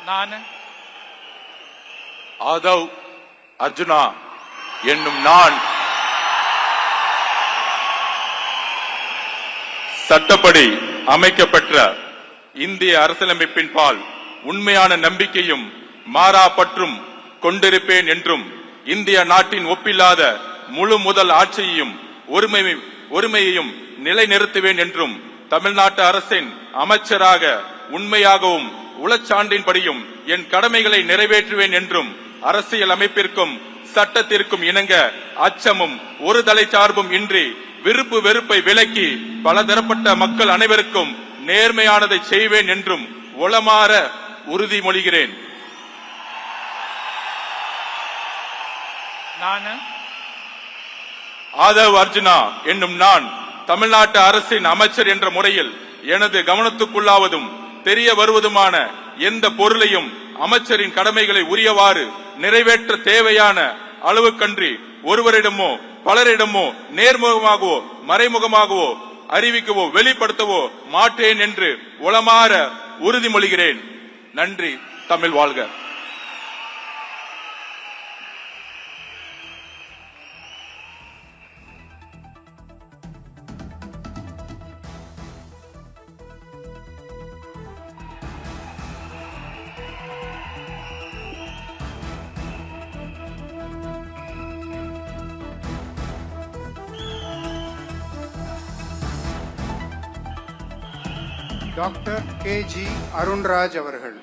நான் ஆதவ் அர்ஜுனா என்னும் நான் சட்டப்படி அமைக்கப்பெற்ற இந்திய அரசியலமைப்பின் பால் உண்மையான நம்பிக்கையும் மாறா பற்றும் கொண்டிருப்பேன் என்றும் இந்திய நாட்டின் ஒப்பில்லாத முழு முதல் ஆட்சியையும் ஒருமையையும் நிலைநிறுத்துவேன் என்றும் தமிழ்நாட்டு அரசின் அமைச்சராக உண்மையாகவும் உளச்சான்றின்படியும் என் கடமைகளை நிறைவேற்றுவேன் என்றும் அரசியல் அமைப்பிற்கும் சட்டத்திற்கும் இணங்க அச்சமும் ஒரு தலை சார்பும் இன்றி விருப்பு வெறுப்பை விலக்கி பலதரப்பட்ட மக்கள் அனைவருக்கும் நேர்மையானதை செய்வேன் என்றும் உளமாற உறுதிமொழிகிறேன். நான் ஆதவ் அர்ஜுனா என்னும் நான் தமிழ்நாட்டு அரசின் அமைச்சர் என்ற முறையில் எனது கவனத்துக்குள்ளாவதும் தெரிய வருவதுமான எந்த பொருளையும் அமைச்சரின் கடமைகளை உரியவாறு நிறைவேற்ற தேவையான அளவுக்கன்றி ஒருவரிடமோ பலரிடமோ நேர்முகமாகவோ மறைமுகமாகவோ அறிவிக்கவோ வெளிப்படுத்தவோ மாட்டேன் என்று உளமாற உறுதிமொழிகிறேன். நன்றி. தமிழ் வாழ்க. டாக்டர் கே.ஜி. அருண்ராஜ் அவர்கள்.